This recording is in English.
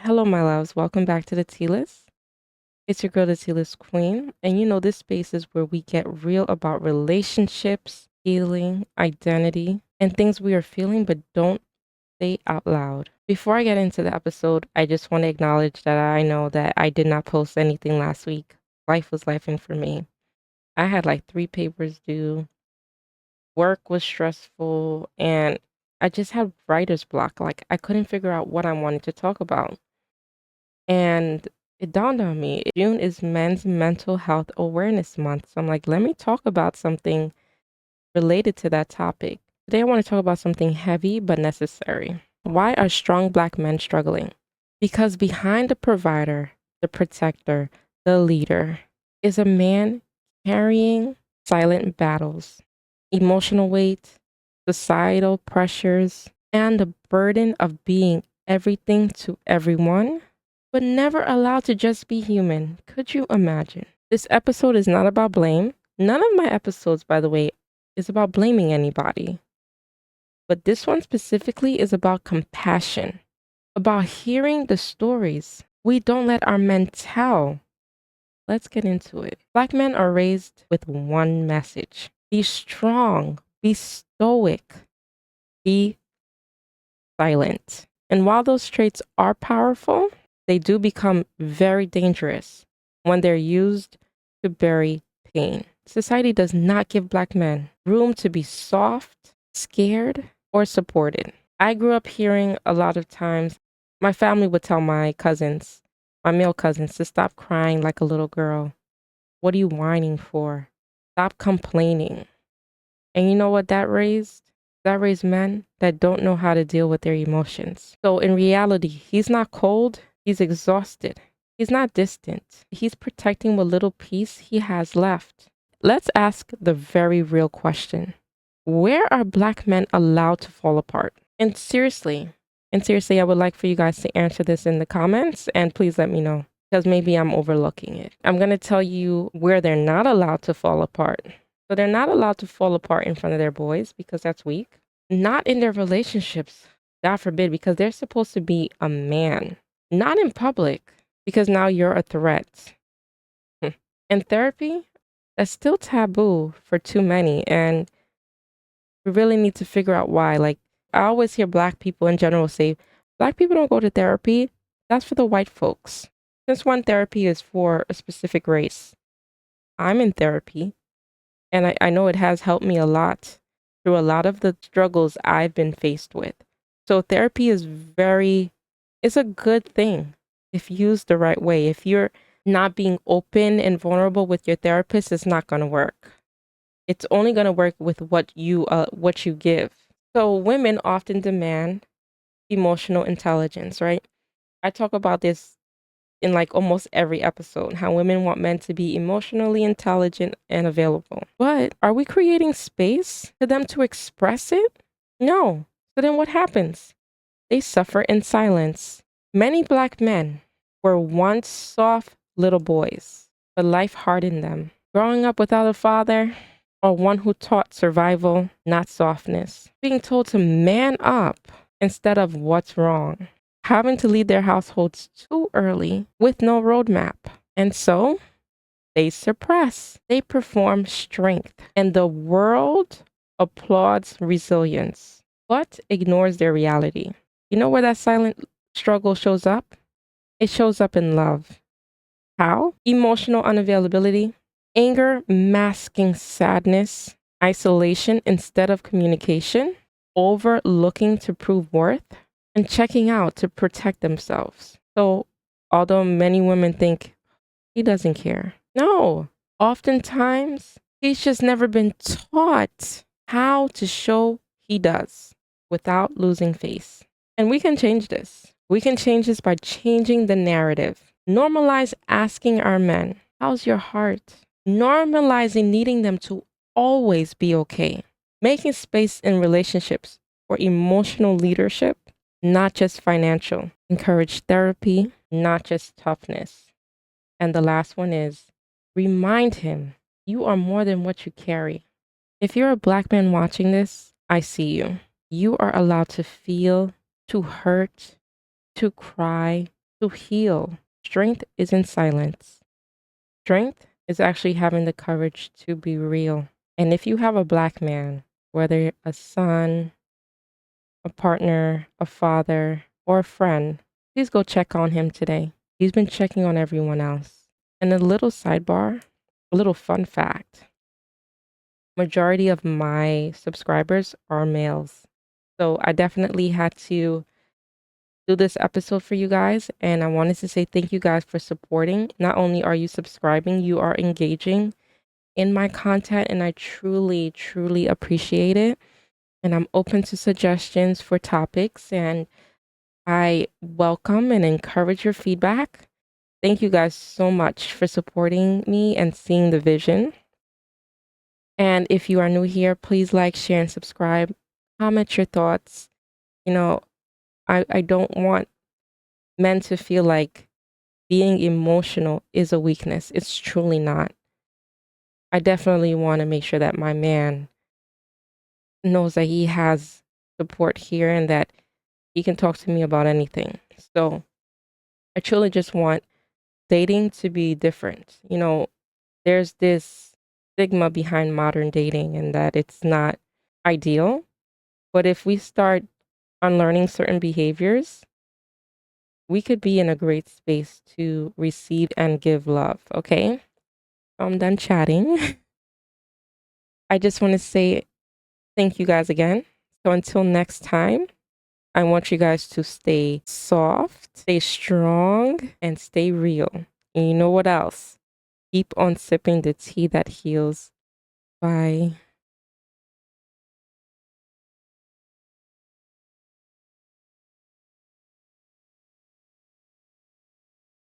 Hello, my loves. Welcome back to the Tea List. It's your girl, the Tea List Queen. And this space is where we get real about relationships, healing, identity, and things we are feeling but don't say out loud. Before I get into the episode, I just want to acknowledge that I know that I did not post anything last week. Life was lifing for me. I had like 3 papers due, work was stressful, and I just had writer's block. Like, I couldn't figure out what I wanted to talk about. And it dawned on me, June is Men's Mental Health Awareness Month. So I'm like, let me talk about something related to that topic. Today, I want to talk about something heavy but necessary. Why are strong Black men struggling? Because behind the provider, the protector, the leader is a man carrying silent battles, emotional weight, societal pressures, and the burden of being everything to everyone but never allowed to just be human. Could you imagine? This episode is not about blame. None of my episodes, by the way, is about blaming anybody. But this one specifically is about compassion, about hearing the stories we don't let our men tell. Let's get into it. Black men are raised with one message: be strong, be stoic, be silent. And while those traits are powerful, they do become very dangerous when they're used to bury pain. Society does not give Black men room to be soft, scared, or supported. I grew up hearing a lot of times my family would tell my cousins, my male cousins, to stop crying like a little girl. What are you whining for? Stop complaining. And you know what that raised? That raised men that don't know how to deal with their emotions. So in reality, he's not cold, he's exhausted. He's not distant. He's protecting what little peace he has left. Let's ask the very real question. Where are Black men allowed to fall apart? And seriously, I would like for you guys to answer this in the comments, and please let me know, because maybe I'm overlooking it. I'm going to tell you where they're not allowed to fall apart. So they're not allowed to fall apart in front of their boys because that's weak. Not in their relationships, God forbid, because they're supposed to be a man. Not in public, because now you're a threat. In therapy, that's still taboo for too many, and we really need to figure out why. Like, I always hear Black people in general say, Black people don't go to therapy. That's for the white folks. Since one therapy is for a specific race. I'm in therapy. And I know it has helped me a lot through a lot of the struggles I've been faced with. So therapy is it's a good thing if used the right way. If you're not being open and vulnerable with your therapist, it's not going to work. It's only going to work with what you give. So women often demand emotional intelligence, right? I talk about this in like almost every episode, how women want men to be emotionally intelligent and available. But are we creating space for them to express it? No. So then what happens? They suffer in silence. Many Black men were once soft little boys, but life hardened them. Growing up without a father, or one who taught survival, not softness. Being told to man up instead of what's wrong. Having to lead their households too early with no roadmap. And so they suppress, they perform strength, and the world applauds resilience, but ignores their reality. You know where that silent struggle shows up? It shows up in love. How? Emotional unavailability, anger masking sadness, isolation instead of communication, overlooking to prove worth, and checking out to protect themselves. So, although many women think he doesn't care, no, oftentimes he's just never been taught how to show he does without losing face. And we can change this. We can change this by changing the narrative. Normalize asking our men, how's your heart? Normalizing needing them to always be okay. Making space in relationships for emotional leadership, not just financial. Encourage therapy, not just toughness. And the last one is remind him you are more than what you carry. If you're a Black man watching this, I see you. You are allowed to feel, to hurt, to cry, To heal, strength isn't silence. Strength is actually having the courage to be real. And if you have a Black man, whether a son, a partner, a father, or a friend, please go check on him today. He's been checking on everyone else. And a little sidebar, a little fun fact. Majority of my subscribers are males. So I definitely had to do this episode for you guys. And I wanted to say thank you guys for supporting. Not only are you subscribing, you are engaging in my content. And I truly, truly appreciate it. And I'm open to suggestions for topics. And I welcome and encourage your feedback. Thank you guys so much for supporting me and seeing the vision. And if you are new here, please like, share, and subscribe. Comment your thoughts. You know, I don't want men to feel like being emotional is a weakness. It's truly not. I definitely want to make sure that my man knows that he has support here and that he can talk to me about anything. So I truly just want dating to be different. There's this stigma behind modern dating and that it's not ideal. But if we start unlearning certain behaviors, we could be in a great space to receive and give love. Okay. I'm done chatting. I just want to say thank you guys again. So until next time, I want you guys to stay soft, stay strong, and stay real. And you know what else? Keep on sipping the tea that heals. Bye.